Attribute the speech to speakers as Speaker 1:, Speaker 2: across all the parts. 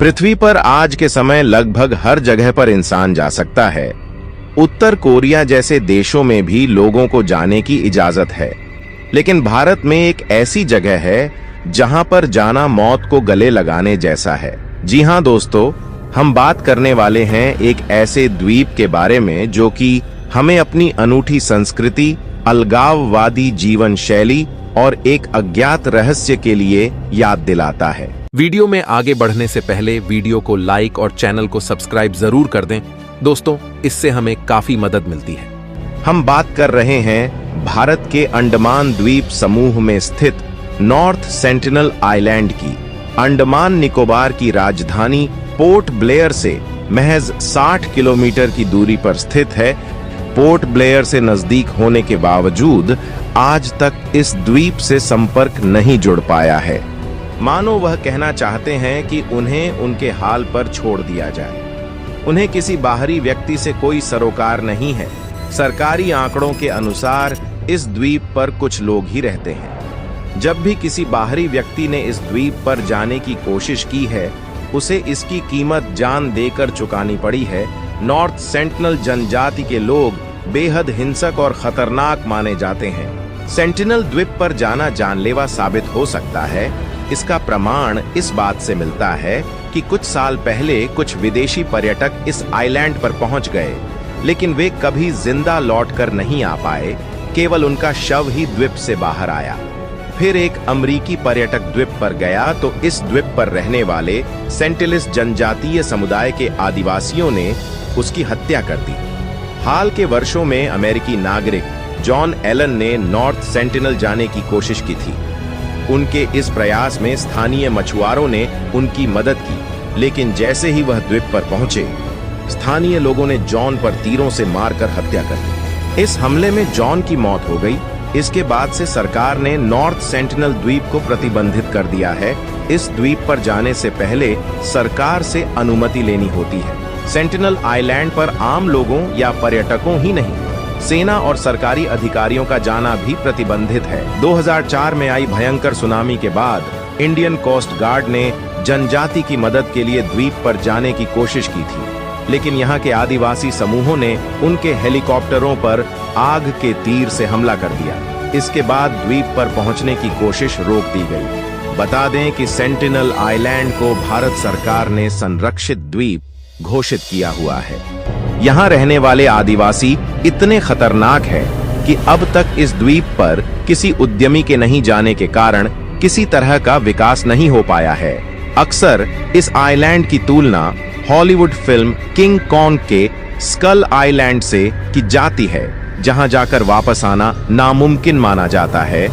Speaker 1: पृथ्वी पर आज के समय लगभग हर जगह पर इंसान जा सकता है। उत्तर कोरिया जैसे देशों में भी लोगों को जाने की इजाजत है, लेकिन भारत में एक ऐसी जगह है जहां पर जाना मौत को गले लगाने जैसा है। जी हां दोस्तों, हम बात करने वाले हैं एक ऐसे द्वीप के बारे में जो कि हमें अपनी अनूठी संस्कृति, अलगाववादी जीवन शैली और एक अज्ञात रहस्य के लिए याद दिलाता है।
Speaker 2: वीडियो में आगे बढ़ने से पहले वीडियो को लाइक और चैनल को सब्सक्राइब जरूर कर दें दोस्तों, इससे हमें काफी मदद मिलती है।
Speaker 1: हम बात कर रहे हैं भारत के अंडमान द्वीप समूह में स्थित नॉर्थ सेंटिनल आइलैंड की। अंडमान निकोबार की राजधानी पोर्ट ब्लेयर से महज 60 किलोमीटर की दूरी पर स्थित है। पोर्ट ब्लेयर से नजदीक होने के बावजूद आज तक इस द्वीप से संपर्क नहीं जुड़ पाया है। मानो वह कहना चाहते हैं कि उन्हें उनके हाल पर छोड़ दिया जाए। उन्हें किसी बाहरी व्यक्ति से कोई सरोकार नहीं है। सरकारी आंकड़ों के अनुसार इस द्वीप पर कुछ लोग ही रहते हैं। जब भी किसी बाहरी व्यक्ति ने इस द्वीप पर जाने की कोशिश की है, उसे इसकी कीमत जान देकर चुकानी पड़ी है। नॉर्थ सेंटिनल जनजाति के लोग बेहद हिंसक और खतरनाक माने जाते हैं। सेंटिनल द्वीप पर जाना जानलेवा साबित हो सकता है। इसका प्रमाण इस बात से मिलता है कि कुछ साल पहले कुछ विदेशी पर्यटक इस आइलैंड पर पहुंच गए, लेकिन वे कभी जिंदा लौटकर नहीं आ पाए। केवल उनका शव ही द्वीप से बाहर आया। फिर एक अमेरिकी पर्यटक द्वीप पर गया तो इस द्वीप पर रहने वाले सेंटिलिस जनजातीय समुदाय के आदिवासियों ने उसकी हत्या कर दी। हाल के वर्षों में अमेरिकी नागरिक जॉन एलन ने नॉर्थ सेंटिनल जाने की कोशिश की थी। उनके इस प्रयास में स्थानीय मछुआरों ने उनकी मदद की, लेकिन जैसे ही वह द्वीप पर पहुंचे, स्थानीय लोगों ने जॉन पर तीरों से मारकर हत्या कर दी। इस हमले में जॉन की मौत हो गई। इसके बाद से सरकार ने नॉर्थ सेंटिनल द्वीप को प्रतिबंधित कर दिया है। इस द्वीप पर जाने से पहले सरकार से अनुमति लेनी होती है। सेंटिनल आइलैंड पर आम लोगों या पर्यटकों ही नहीं, सेना और सरकारी अधिकारियों का जाना भी प्रतिबंधित है। 2004 में आई भयंकर सुनामी के बाद इंडियन कोस्ट गार्ड ने जनजाति की मदद के लिए द्वीप पर जाने की कोशिश की थी, लेकिन यहाँ के आदिवासी समूहों ने उनके हेलीकॉप्टरों पर आग के तीर से हमला कर दिया। इसके बाद द्वीप पर पहुंचने की कोशिश रोक दी गई। बता दें कि सेंटिनल आइलैंड को भारत सरकार ने संरक्षित द्वीप घोषित किया हुआ है। यहाँ रहने वाले आदिवासी इतने खतरनाक हैं कि अब तक इस द्वीप पर किसी उद्यमी के नहीं जाने के कारण किसी तरह का विकास नहीं हो पाया है। अक्सर इस आइलैंड की तुलना हॉलीवुड फिल्म किंग कॉन्ग के स्कल आइलैंड से की जाती है, जहां जाकर वापस आना नामुमकिन माना जाता है।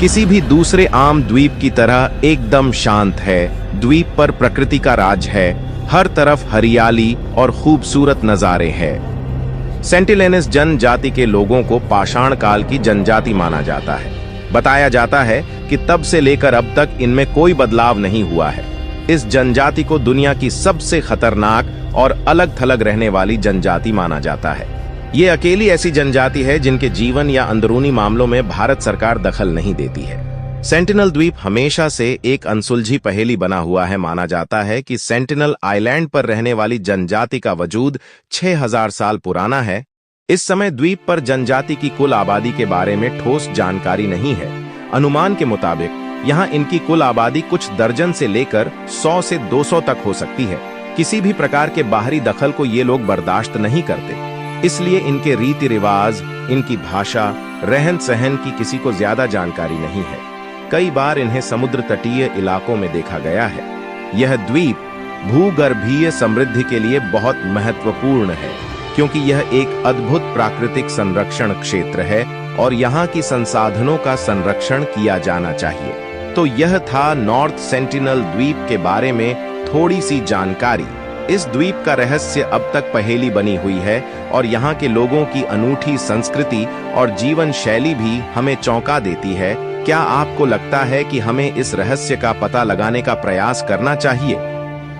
Speaker 1: किसी भी दूसरे आम द्वीप की तरह एकदम शांत है। द्वीप पर प्रकृति का राज है। हर तरफ हरियाली और खूबसूरत नजारे हैं। सेंटिलेनिस जनजाति के लोगों को पाषाण काल की जनजाति माना जाता है। बताया जाता है कि तब से लेकर अब तक इनमें कोई बदलाव नहीं हुआ है। इस जनजाति को दुनिया की सबसे खतरनाक और अलग थलग रहने वाली जनजाति माना जाता है। ये अकेली ऐसी जनजाति है जिनके जीवन या अंदरूनी मामलों में भारत सरकार दखल नहीं देती है। सेंटिनल द्वीप हमेशा से एक अनसुलझी पहेली बना हुआ है। माना जाता है कि सेंटिनल आइलैंड पर रहने वाली जनजाति का वजूद 6000 साल पुराना है। इस समय द्वीप पर जनजाति की कुल आबादी के बारे में ठोस जानकारी नहीं है। अनुमान के मुताबिक यहाँ इनकी कुल आबादी कुछ दर्जन से लेकर 100 से 200 तक हो सकती है। किसी भी प्रकार के बाहरी दखल को ये लोग बर्दाश्त नहीं करते, इसलिए इनके रीति रिवाज, इनकी भाषा, रहन सहन की किसी को ज्यादा जानकारी नहीं है। कई बार इन्हें समुद्र तटीय इलाकों में देखा गया है। यह द्वीप भूगर्भीय समृद्धि के लिए बहुत महत्वपूर्ण है, क्योंकि यह एक अद्भुत प्राकृतिक संरक्षण क्षेत्र है और यहाँ की संसाधनों का संरक्षण किया जाना चाहिए। तो यह था नॉर्थ सेंटिनल द्वीप के बारे में थोड़ी सी जानकारी। इस द्वीप का रहस्य अब तक पहेली बनी हुई है और यहाँ के लोगों की अनूठी संस्कृति और जीवन शैली भी हमें चौंका देती है। क्या आपको लगता है कि हमें इस रहस्य का पता लगाने का प्रयास करना चाहिए?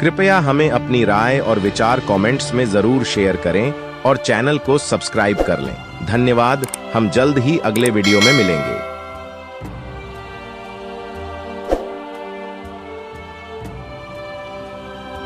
Speaker 1: कृपया हमें अपनी राय और विचार कमेंट्स में जरूर शेयर करें और चैनल को सब्सक्राइब कर लें। धन्यवाद। हम जल्द ही अगले वीडियो में मिलेंगे।